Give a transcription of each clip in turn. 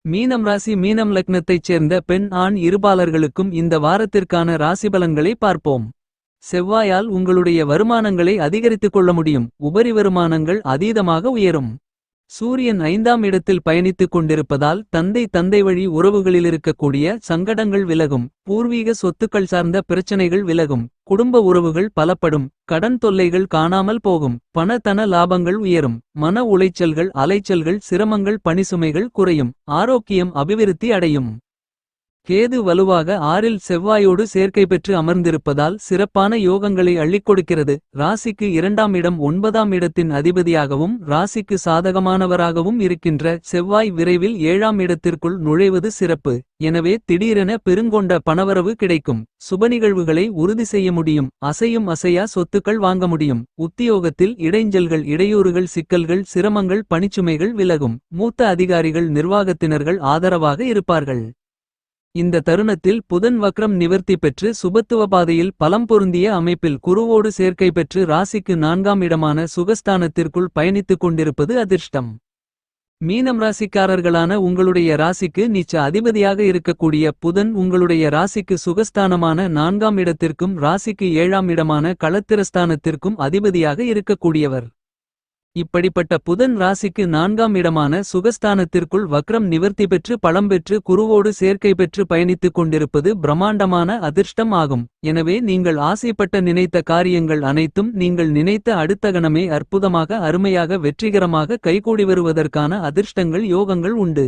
மீனம் ராசி மீனம் லக்னத்தைச் சேர்ந்த பெண் ஆண் இருபாலர்களுக்கும் இந்த வாரத்திற்கான ராசிபலன்களை பார்ப்போம். செவ்வாயால் உங்களுடைய வருமானங்களை அதிகரித்துக் கொள்ள முடியும். உபரி வருமானங்கள் அதீதமாக உயரும். சூரியன் 5ஆம் இடத்தில் பயணித்துக் கொண்டிருப்பதால் தந்தை வழி உறவுகளிலிருக்கக்கூடிய சங்கடங்கள் விலகும். பூர்வீக சொத்துக்கள் சார்ந்த பிரச்சனைகள் விலகும். குடும்ப உறவுகள் பலப்படும். கடன் தொல்லைகள் காணாமல் போகும். பண லாபங்கள் உயரும். மன உளைச்சல்கள் அலைச்சல்கள் சிரமங்கள் பணிசுமைகள் குறையும். ஆரோக்கியம் அபிவிருத்தி அடையும். கேது வலுவாக 6இல் செவ்வாயோடு சேர்க்கை பெற்று அமர்ந்திருப்பதால் சிறப்பான யோகங்களை அள்ளிக் கொடுக்கிறது. ராசிக்கு 2ஆம் இடம் 9ஆம் இடத்தின் அதிபதியாகவும் ராசிக்கு சாதகமானவராகவும் இருக்கின்ற செவ்வாய் விரைவில் 7ஆம் இடத்திற்குள் நுழைவது சிறப்பு. எனவே திடீரென பெருங்கொண்ட பணவரவு கிடைக்கும். சுபநிகழ்வுகளை உறுதி செய்ய முடியும். அசையும் அசையா சொத்துக்கள் வாங்க முடியும். உத்தியோகத்தில் இடைஞ்சல்கள் இடையூறுகள் சிக்கல்கள் சிரமங்கள் பணிச்சுமைகள் விலகும். மூத்த அதிகாரிகள் நிர்வாகத்தினர்கள் ஆதரவாக இருப்பார்கள். இந்த தருணத்தில் புதன் வக்ரம் நிவர்த்தி பெற்று சுபத்துவ பாதையில் பலம் பொருந்திய அமைப்பில் குருவோடு சேர்க்கை பெற்று ராசிக்கு 4ஆம் இடமான சுகஸ்தானத்திற்குள் பயணித்துக் கொண்டிருப்பது அதிர்ஷ்டம். மீனம் ராசிக்காரர்களான உங்களுடைய ராசிக்கு நீச்ச அதிபதியாக இருக்கக்கூடிய புதன் உங்களுடைய ராசிக்கு சுகஸ்தானமான 4ஆம் இடத்திற்கும் ராசிக்கு 7ஆம் இடமான களத்திரஸ்தானத்திற்கும் அதிபதியாக இருக்கக்கூடியவர். இப்படிப்பட்ட புதன் ராசிக்கு 4ஆம் இடமான சுகஸ்தானத்திற்குள் வக்ரம் நிவர்த்தி பெற்று பலம் பெற்று குருவோடு சேர்க்கை பெற்று பயணித்துக் கொண்டிருப்பது பிரம்மாண்டமான அதிர்ஷ்டம் ஆகும். எனவே நீங்கள் ஆசைப்பட்ட நினைத்த காரியங்கள் அனைத்தும் நீங்கள் நினைத்த அடுத்த கணமே அற்புதமாக அருமையாக வெற்றிகரமாக கைகூடி வருவதற்கான அதிர்ஷ்டங்கள் யோகங்கள் உண்டு.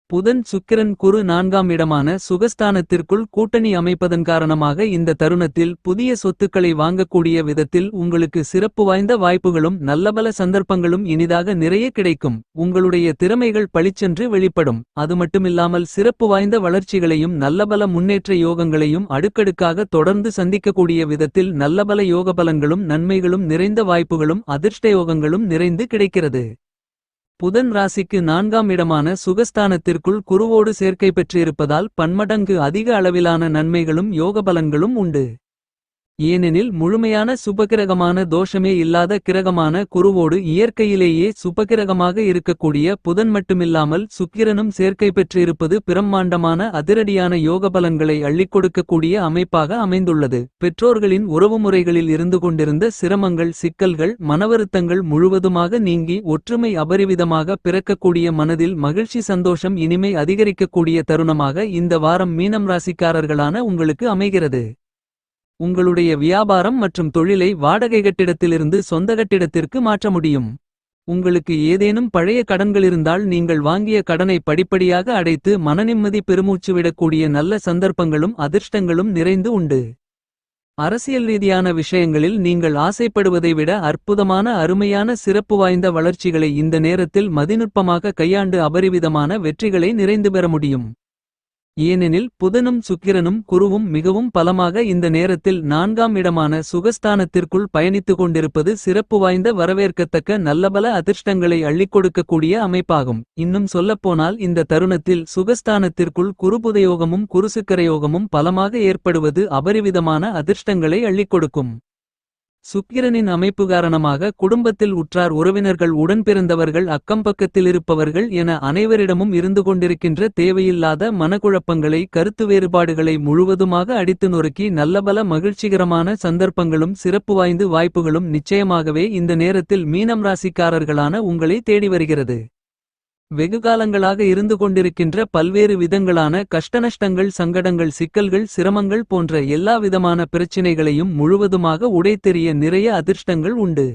புதன் சுக்கிரன் குரு 4ஆம் இடமான சுகஸ்தானத்திற்குள் கூட்டணி அமைப்பதன் காரணமாக இந்த தருணத்தில் புதிய சொத்துக்களை வாங்கக்கூடிய விதத்தில் உங்களுக்கு சிறப்பு வாய்ந்த வாய்ப்புகளும் நல்லபல சந்தர்ப்பங்களும் இனிதாக நிறைய கிடைக்கும். உங்களுடைய திறமைகள் பளிச்சென்று வெளிப்படும். அது மட்டுமில்லாமல் சிறப்பு வாய்ந்த வளர்ச்சிகளையும் நல்லபல முன்னேற்ற யோகங்களையும் அடுக்கடுக்காக தொடர்ந்து சந்திக்கக்கூடிய விதத்தில் நல்லபல யோகபலன்களும் நன்மைகளும் நிறைந்த வாய்ப்புகளும் அதிர்ஷ்ட யோகங்களும் நிறைந்து கிடைக்கிறது. புதன் ராசிக்கு 4ஆம் இடமான சுகஸ்தானத்திற்குள் குருவோடு சேர்க்கை பெற்றிருப்பதால் பன்மடங்கு அதிக அளவிலான நன்மைகளும் யோகபலன்களும் உண்டு. ஏனெனில் முழுமையான சுபகிரகமான தோஷமே இல்லாத கிரகமான குருவோடு இயற்கையிலேயே சுபகிரகமாக இருக்கக்கூடிய புதன் மட்டுமில்லாமல் சுக்கிரனும் சேர்க்கை பெற்றிருப்பது பிரம்மாண்டமான அதிரடியான யோகபலன்களை அள்ளிக் கொடுக்கக்கூடிய அமைப்பாக அமைந்துள்ளது. பெற்றோர்களின் உறவுமுறைகளில் இருந்து கொண்டிருந்த சிரமங்கள் சிக்கல்கள் மனவருத்தங்கள் முழுவதுமாக நீங்கி ஒற்றுமை அபரிவிதமாக பிறக்கக்கூடிய மனதில் மகிழ்ச்சி சந்தோஷம் இனிமை அதிகரிக்கக்கூடிய தருணமாக இந்த வாரம் மீனம் ராசிக்காரர்களான உங்களுக்கு அமைகிறது. உங்களுடைய வியாபாரம் மற்றும் தொழிலை வாடகை கட்டிடத்திலிருந்து சொந்த கட்டிடத்திற்கு மாற்ற முடியும். உங்களுக்கு ஏதேனும் பழைய கடன்களிருந்தால் நீங்கள் வாங்கிய கடனை படிப்படியாக அடைத்து மனநிம்மதி பெருமூச்சு விடக்கூடிய நல்ல சந்தர்ப்பங்களும் அதிர்ஷ்டங்களும் நிறைந்து உண்டு. அரசியல் ரீதியான விஷயங்களில் நீங்கள் ஆசைப்படுவதை விட அற்புதமான அருமையான சிறப்பு வாய்ந்த வளர்ச்சிகளை இந்த நேரத்தில் மதிநுட்பமாக கையாண்டு அபரிவிதமான வெற்றிகளை நிறைந்து பெற முடியும். ஏனெனில் புதனும் சுக்கிரனும் குருவும் மிகவும் பலமாக இந்த நேரத்தில் 4ஆம் இடமான சுகஸ்தானத்திற்குள் பயணித்துக் கொண்டிருப்பது சிறப்பு வாய்ந்த வரவேற்கத்தக்க நல்லபல அதிர்ஷ்டங்களை அள்ளிக் கொடுக்கக்கூடிய அமைப்பாகும். இன்னும் சொல்லப்போனால் இந்த தருணத்தில் சுகஸ்தானத்திற்குள் குருபுதயோகமும் குருசுக்கரயோகமும் பலமாக ஏற்படுவது அபரிவிதமான அதிர்ஷ்டங்களை அள்ளிக் கொடுக்கும். சுக்கிரனின் அமைப்பு காரணமாக குடும்பத்தில் உற்றார் உறவினர்கள் உடன்பிறந்தவர்கள் அக்கம்பக்கத்திலிருப்பவர்கள் என அனைவரிடமும் இருந்து கொண்டிருக்கின்ற தேவையில்லாத மனக்குழப்பங்களை கருத்து வேறுபாடுகளை முழுவதுமாக அடித்து நொறுக்கி நல்லபல மகிழ்ச்சிகரமான சந்தர்ப்பங்களும் சிறப்பு வாய்ந்து வாய்ப்புகளும் நிச்சயமாகவே இந்த நேரத்தில் மீனம் ராசிக்காரர்களான உங்களை தேடி வருகிறது. வெகுகாலங்களாக இருந்து கொண்டிருக்கின்ற பல்வேறு விதங்களான கஷ்டநஷ்டங்கள் சங்கடங்கள் சிக்கல்கள் சிரமங்கள் போன்ற எல்லா விதமான பிரச்சினைகளையும் முழுவதுமாக உடைத்தெறிய நிறைய அதிர்ஷ்டங்கள் உண்டு.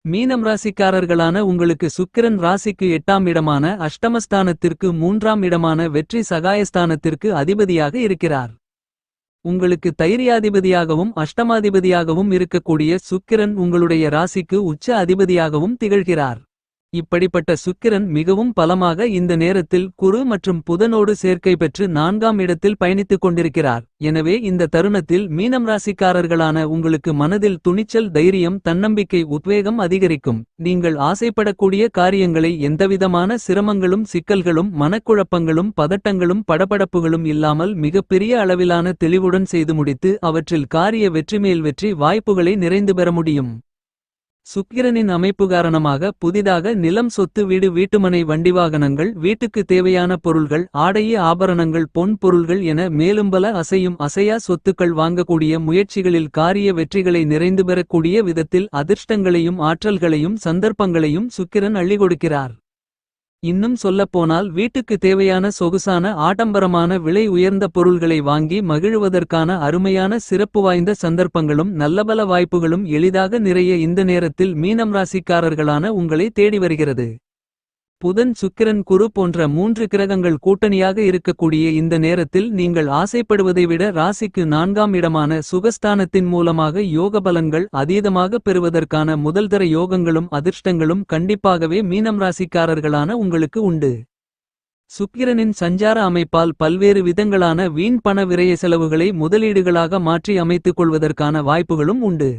மீனம் ராசிக்காரர்களான உங்களுக்கு சுக்கிரன் ராசிக்கு 8ஆம் இடமான அஷ்டமஸ்தானத்திற்கு 3ஆம் இடமான வெற்றி சகாயஸ்தானத்திற்கு அதிபதியாக இருக்கிறார். உங்களுக்கு தைரியாதிபதியாகவும் அஷ்டமாதிபதியாகவும் இருக்கக்கூடிய சுக்கிரன் உங்களுடைய ராசிக்கு உச்ச அதிபதியாகவும் திகழ்கிறார். இப்படிப்பட்ட சுக்கிரன் மிகவும் பலமாக இந்த நேரத்தில் குரு மற்றும் புதனோடு சேர்க்கை பெற்று 4ஆம் இடத்தில் பயணித்துக் கொண்டிருக்கிறார். எனவே இந்த தருணத்தில் மீனம் ராசிக்காரர்களான உங்களுக்கு மனதில் துணிச்சல் தைரியம் தன்னம்பிக்கை உத்வேகம் அதிகரிக்கும். நீங்கள் ஆசைப்படக்கூடிய காரியங்களை எந்தவிதமான சிரமங்களும் சிக்கல்களும் மனக்குழப்பங்களும் பதட்டங்களும் படபடப்புகளும் இல்லாமல் மிகப்பெரிய அளவிலான தெளிவுடன் செய்து முடித்து அவற்றில் காரிய வெற்றி மேல் வெற்றி வாய்ப்புகளை நிறைந்து பெற முடியும். சுக்கிரனின் அமைப்பு காரணமாக புதிதாக நிலம், சொத்து, வீடு, வீட்டுமனை, வண்டிவாகனங்கள், வீட்டுக்கு தேவையான பொருள்கள், ஆடைய ஆபரணங்கள், பொன் பொருள்கள் என மேலும் பல அசையும் அசையா சொத்துக்கள் வாங்கக்கூடிய முயற்சிகளில் காரிய வெற்றிகளை நிறைந்து பெறக்கூடிய விதத்தில் அதிர்ஷ்டங்களையும் ஆற்றல்களையும் சந்தர்ப்பங்களையும் சுக்கிரன் அள்ளி கொடுக்கிறார். இன்னும் சொல்லப்போனால் வீட்டுக்கு தேவையான சொகுசான ஆடம்பரமான விலை உயர்ந்த பொருள்களை வாங்கி மகிழுவதற்கான அருமையான சிறப்பு வாய்ந்த சந்தர்ப்பங்களும் நல்லபல வாய்ப்புகளும் எளிதாக நிறைய இந்த நேரத்தில் மீனம் ராசிக்காரர்களான உங்களை தேடி வருகிறது. புதன், சுக்கிரன், குரு போன்ற 3 கிரகங்கள் கூட்டணியாக இருக்கக்கூடிய இந்த நேரத்தில் நீங்கள் ஆசைப்படுவதை விட ராசிக்கு 4ஆம் இடமான சுகஸ்தானத்தின் மூலமாக யோக பலன்கள் அதீதமாக பெறுவதற்கான முதல்தர யோகங்களும் அதிர்ஷ்டங்களும் கண்டிப்பாகவே மீனம் ராசிக்காரர்களான உங்களுக்கு உண்டு. சுக்கிரனின் சஞ்சார அமைப்பால் பல்வேறு விதங்களான வீண் பண விரய செலவுகளை முதலீடுகளாக மாற்றி அமைத்துக் கொள்வதற்கான வாய்ப்புகளும் உண்டு.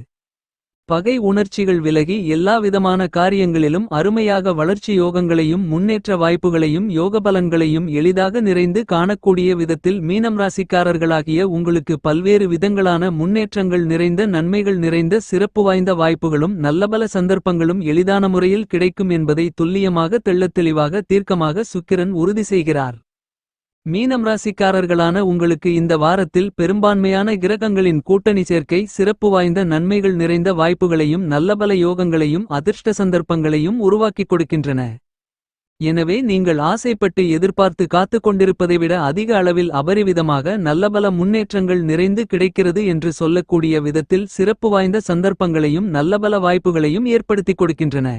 பகை உணர்ச்சிகள் விலகி எல்லா விதமான காரியங்களிலும் அருமையாக வளர்ச்சி யோகங்களையும் முன்னேற்ற வாய்ப்புகளையும் யோகபலன்களையும் எளிதாக நிறைந்து காணக்கூடிய விதத்தில் மீனம் ராசிக்காரர்களாகிய உங்களுக்கு பல்வேறு விதங்களான முன்னேற்றங்கள் நிறைந்த நன்மைகள் நிறைந்த சிறப்பு வாய்ந்த வாய்ப்புகளும் நல்லபல சந்தர்ப்பங்களும் எளிதான முறையில் கிடைக்கும் என்பதை துல்லியமாக தெள்ளத்தெளிவாக தீர்க்கமாக சுக்கிரன் உறுதி செய்கிறார். மீனம் ராசிக்காரர்களான உங்களுக்கு இந்த வாரத்தில் பெரும்பான்மையான கிரகங்களின் கூட்டணி சேர்க்கை சிறப்பு வாய்ந்த நன்மைகள் நிறைந்த வாய்ப்புகளையும் நல்லபல யோகங்களையும் அதிர்ஷ்ட சந்தர்ப்பங்களையும் உருவாக்கிக் கொடுக்கின்றன. எனவே நீங்கள் ஆசைப்பட்டு எதிர்பார்த்து காத்துக் கொண்டிருப்பதை விட அதிக அளவில் அபரிவிதமாக நல்லபல முன்னேற்றங்கள் நிறைந்து கிடைக்கிறது என்று சொல்லக்கூடிய விதத்தில் சிறப்பு வாய்ந்த சந்தர்ப்பங்களையும் நல்லபல வாய்ப்புகளையும் ஏற்படுத்திக் கொடுக்கின்றன.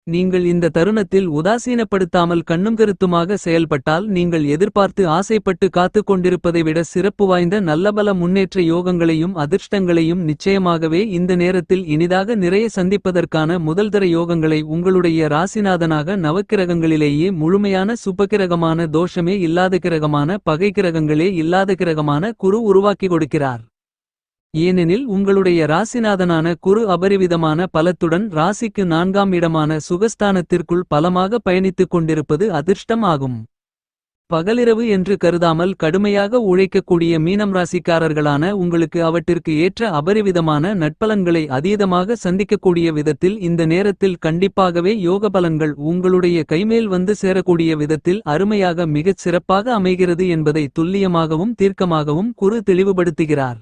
நீங்கள் இந்த தருணத்தில் உதாசீனப்படுத்தாமல் கண்ணும் கருத்துமாக செயல்பட்டால் நீங்கள் எதிர்பார்த்து ஆசைப்பட்டு காத்துக் கொண்டிருப்பதை விட சிறப்பு வாய்ந்த நல்லபல முன்னேற்ற யோகங்களையும் அதிர்ஷ்டங்களையும் நிச்சயமாகவே இந்த நேரத்தில் இனிதாக நிறைய சந்திப்பதற்கான முதல்தர யோகங்களை உங்களுடைய ராசிநாதனாக நவக்கிரகங்களிலேயே முழுமையான சுபகிரகமான தோஷமே இல்லாத கிரகமான பகை கிரகங்களே இல்லாத கிரகமான குரு உருவாக்கி கொடுக்கிறார். ஏனெனில் உங்களுடைய ராசிநாதனான குரு அபரிவிதமான பலத்துடன் ராசிக்கு 4ஆம் இடமான சுகஸ்தானத்திற்குள் பலமாக பயணித்துக் கொண்டிருப்பது அதிர்ஷ்டம் ஆகும். பகலிரவு என்று கருதாமல் கடுமையாக உழைக்கக்கூடிய மீனம் ராசிக்காரர்களான உங்களுக்கு அவற்றிற்கு ஏற்ற அபரிவிதமான நட்பலன்களை அதீதமாக சந்திக்கக்கூடிய விதத்தில் இந்த நேரத்தில் கண்டிப்பாகவே யோக பலன்கள் உங்களுடைய கைமேல் வந்து சேரக்கூடிய விதத்தில் அருமையாக மிகச் சிறப்பாக அமைகிறது என்பதை துல்லியமாகவும் தீர்க்கமாகவும் குரு தெளிவுபடுத்துகிறார்.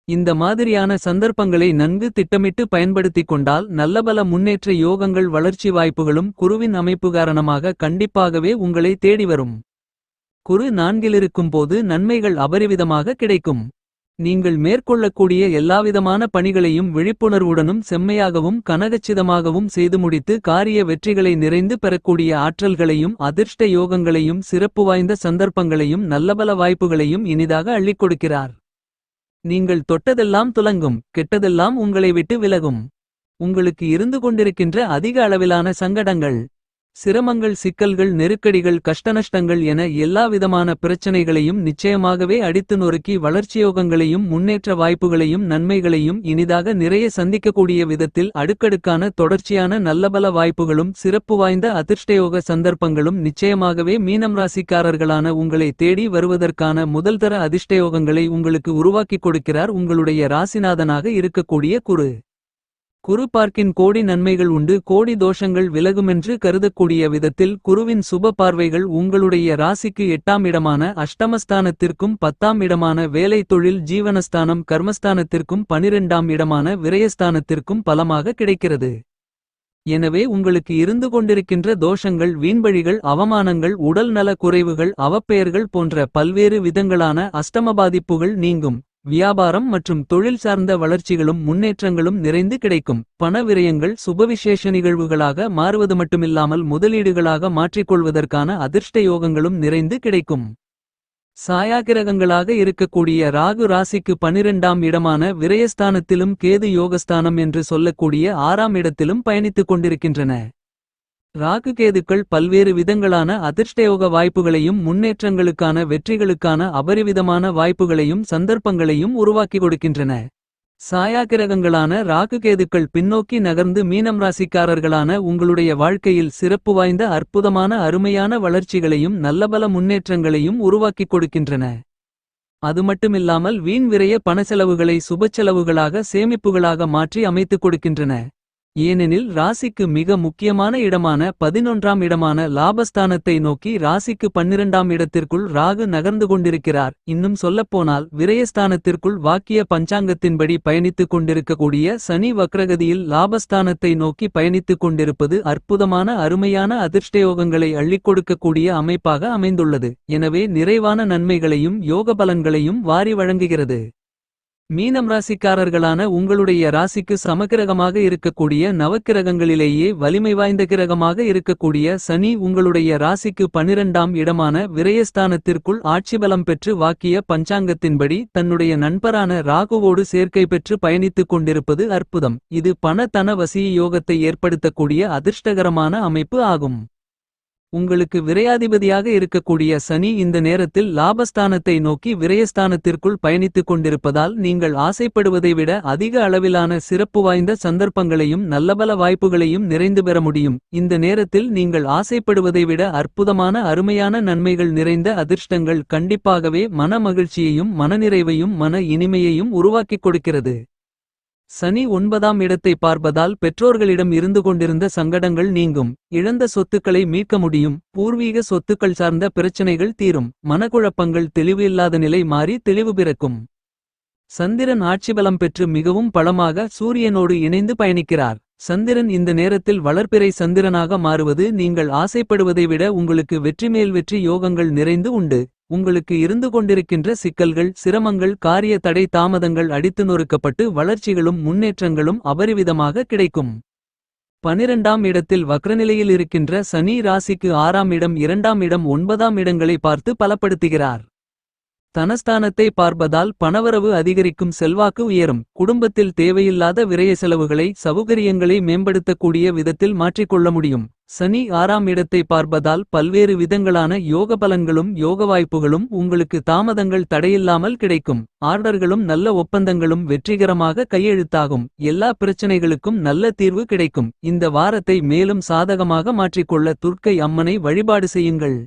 இந்த மாதிரியான சந்தர்ப்பங்களை நன்கு திட்டமிட்டு பயன்படுத்திக் கொண்டால் நல்லபல முன்னேற்ற யோகங்கள் வளர்ச்சி வாய்ப்புகளும் குருவின் அமைப்பு காரணமாக கண்டிப்பாகவே உங்களை தேடி வரும். குரு 4இலிருக்கும் போது நன்மைகள் அபரிவிதமாக கிடைக்கும். நீங்கள் மேற்கொள்ளக்கூடிய எல்லாவிதமான பணிகளையும் விழிப்புணர்வுடனும் செம்மையாகவும் கனகச்சிதமாகவும் செய்து முடித்து காரிய வெற்றிகளை நிறைந்து பெறக்கூடிய ஆற்றல்களையும் அதிர்ஷ்ட யோகங்களையும் சிறப்பு வாய்ந்த சந்தர்ப்பங்களையும் நல்லபல வாய்ப்புகளையும் இனிதாக அள்ளிக் கொடுக்கிறார். நீங்கள் தொட்டதெல்லாம் துலங்கும், கெட்டதெல்லாம் உங்களை விட்டு விலகும். உங்களுக்கு இருந்து கொண்டிருக்கின்ற அதிக அளவிலான சங்கடங்கள், சிரமங்கள், சிக்கல்கள், நெருக்கடிகள், கஷ்டநஷ்டங்கள் என எல்லா விதமான பிரச்சனைகளையும் நிச்சயமாகவே அடித்து நொறுக்கி வளர்ச்சியோகங்களையும் முன்னேற்ற வாய்ப்புகளையும் நன்மைகளையும் இனிதாக நிறைய சந்திக்கக்கூடிய விதத்தில் அடுக்கடுக்கான தொடர்ச்சியான நல்லபல வாய்ப்புகளும் சிறப்பு வாய்ந்த அதிர்ஷ்டயோக சந்தர்ப்பங்களும் நிச்சயமாகவே மீனம் ராசிக்காரர்களான உங்களை தேடி வருவதற்கான முதல்தர அதிர்ஷ்டயோகங்களை உங்களுக்கு உருவாக்கிக் கொடுக்கிறார் உங்களுடைய ராசிநாதனாக இருக்கக்கூடிய குரு. குரு பார்க்கின் கோடி நன்மைகள் உண்டு, கோடி தோஷங்கள் விலகுமென்று கருதக்கூடிய விதத்தில் குருவின் சுப பார்வைகள் உங்களுடைய ராசிக்கு 8ஆம் இடமான அஷ்டமஸ்தானத்திற்கும் 10ஆம் இடமான வேலை தொழில் ஜீவனஸ்தானம் கர்மஸ்தானத்திற்கும் 12ஆம் இடமான விரயஸ்தானத்திற்கும் பலமாக கிடைக்கிறது. எனவே உங்களுக்கு இருந்து கொண்டிருக்கின்ற தோஷங்கள், வீண்வழிகள், அவமானங்கள், உடல் நல குறைவுகள், அவப்பெயர்கள் போன்ற பல்வேறு விதங்களான அஷ்டம பாதிப்புகள் நீங்கும். வியாபாரம் மற்றும் தொழில் சார்ந்த வளர்ச்சிகளும் முன்னேற்றங்களும் நிறைந்து கிடைக்கும். பண விரயங்கள் சுபவிசேஷ நிகழ்வுகளாக மாறுவது மட்டுமில்லாமல் முதலீடுகளாக மாற்றிக்கொள்வதற்கான அதிர்ஷ்ட யோகங்களும் நிறைந்து கிடைக்கும். சாயாகிரகங்களாக இருக்கக்கூடிய ராகு ராசிக்கு 12ஆம் இடமான விரயஸ்தானத்திலும் கேது யோகஸ்தானம் என்று சொல்லக்கூடிய 6ஆம் இடத்திலும் பயணித்துக் கொண்டிருக்கின்றன. ராகு கேதுக்கள் பல்வேறு விதங்களான அதிர்ஷ்டயோக வாய்ப்புகளையும் முன்னேற்றங்களுக்கான வெற்றிகளுக்கான அபரிவிதமான வாய்ப்புகளையும் சந்தர்ப்பங்களையும் உருவாக்கி கொடுக்கின்றன. சாயாகிரகங்களான ராகு கேதுக்கள் பின்னோக்கி நகர்ந்து மீனம் ராசிக்காரர்களான உங்களுடைய வாழ்க்கையில் சிறப்பு வாய்ந்த அற்புதமான அருமையான வளர்ச்சிகளையும் நல்லபல முன்னேற்றங்களையும் உருவாக்கிக் கொடுக்கின்றன. அது மட்டுமில்லாமல் வீண் விரய பணச்செலவுகளை சுபச்செலவுகளாக சேமிப்புகளாக மாற்றி அமைத்துக் கொடுக்கின்றன. ஏனெனில் ராசிக்கு மிக முக்கியமான இடமான 11ஆம் இடமான லாபஸ்தானத்தை நோக்கி ராசிக்கு 12ஆம் இடத்திற்குள் ராகு நகர்ந்து கொண்டிருக்கிறார். இன்னும் சொல்லப்போனால் விரயஸ்தானத்திற்குள் வாக்கிய பஞ்சாங்கத்தின்படி பயணித்துக் கொண்டிருக்கக்கூடிய சனி வக்ரகதியில் லாபஸ்தானத்தை நோக்கி பயணித்துக் கொண்டிருப்பது அற்புதமான அருமையான அதிர்ஷ்டயோகங்களை அள்ளிக் கொடுக்கக்கூடிய அமைப்பாக அமைந்துள்ளது. எனவே நிறைவான நன்மைகளையும் யோக பலன்களையும் வாரி வழங்குகிறது. மீனம் ராசிக்காரர்களான உங்களுடைய ராசிக்கு சமகிரகமாக இருக்கக்கூடிய நவக்கிரகங்களிலேயே வலிமை வாய்ந்த கிரகமாக இருக்கக்கூடிய சனி உங்களுடைய ராசிக்கு 12ஆம் இடமான விரயஸ்தானத்திற்குள் ஆட்சிபலம் பெற்று வாக்கிய பஞ்சாங்கத்தின்படி தன்னுடைய நண்பரான ராகுவோடு சேர்க்கை பெற்று பயணித்துக் கொண்டிருப்பது அற்புதம். இது பண தன வசிய யோகத்தை ஏற்படுத்தக்கூடிய அதிர்ஷ்டகரமான அமைப்பு ஆகும். உங்களுக்கு விரையாதிபதியாக இருக்கக்கூடிய சனி இந்த நேரத்தில் லாபஸ்தானத்தை நோக்கி விரயஸ்தானத்திற்குள் பயணித்துக் கொண்டிருப்பதால் நீங்கள் ஆசைப்படுவதை விட அதிக அளவிலான சிறப்பு வாய்ந்த சந்தர்ப்பங்களையும் நல்லபல வாய்ப்புகளையும் நிறைந்து பெற முடியும். இந்த நேரத்தில் நீங்கள் ஆசைப்படுவதை விட அற்புதமான அருமையான நன்மைகள் நிறைந்த அதிர்ஷ்டங்கள் கண்டிப்பாகவே மன மகிழ்ச்சியையும் மனநிறைவையும் மன இனிமையையும் உருவாக்கிக் கொடுக்கிறது. சனி 9ஆம் இடத்தை பார்ப்பதால் பெற்றோர்களிடம் இருந்து கொண்டிருந்த சங்கடங்கள் நீங்கும். இழந்த சொத்துக்களை மீட்க முடியும். பூர்வீக சொத்துக்கள் சார்ந்த பிரச்சனைகள் தீரும். மனக்குழப்பங்கள் தெளிவு இல்லாத நிலை மாறி தெளிவு பிறக்கும். சந்திரன் ஆட்சிபலம் பெற்று மிகவும் பலமாக சூரியனோடு இணைந்து பயணிக்கிறார். சந்திரன் இந்த நேரத்தில் வளர்பிறை சந்திரனாக மாறுவது நீங்கள் ஆசைப்படுவதை விட உங்களுக்கு வெற்றிமேல் வெற்றி யோகங்கள் நிறைந்து உண்டு. உங்களுக்கு இருந்து கொண்டிருக்கின்ற சிக்கல்கள் சிரமங்கள் காரிய தடை தாமதங்கள் அடித்து நொறுக்கப்பட்டு வளர்ச்சிகளும் முன்னேற்றங்களும் அபரிவிதமாக கிடைக்கும். 12ஆம் இடத்தில் வக்ரநிலையில் இருக்கின்ற சனி ராசிக்கு 6ஆம் இடம் 2ஆம் இடம் 9ஆம் இடங்களை பார்த்து பலப்படுத்துகிறார். தனஸ்தானத்தை பார்ப்பதால் பணவரவு அதிகரிக்கும் செல்வாக்கு உயரும். குடும்பத்தில் தேவையில்லாத விரய செலவுகளை சௌகரியங்களை மேம்படுத்தக்கூடிய விதத்தில் மாற்றிக்கொள்ள முடியும். சனி 6ஆம் இடத்தை பார்ப்பதால் பல்வேறு விதங்களான யோக பலன்களும் யோக வாய்ப்புகளும் உங்களுக்கு தாமதங்கள் தடையில்லாமல் கிடைக்கும். ஆர்டர்களும் நல்ல ஒப்பந்தங்களும் வெற்றிகரமாக கையெழுத்தாகும். எல்லா பிரச்சனைகளுக்கும் நல்ல தீர்வு கிடைக்கும். இந்த வாரத்தை மேலும் சாதகமாக மாற்றிக்கொள்ள துர்க்கை அம்மனை வழிபாடு செய்யுங்கள்.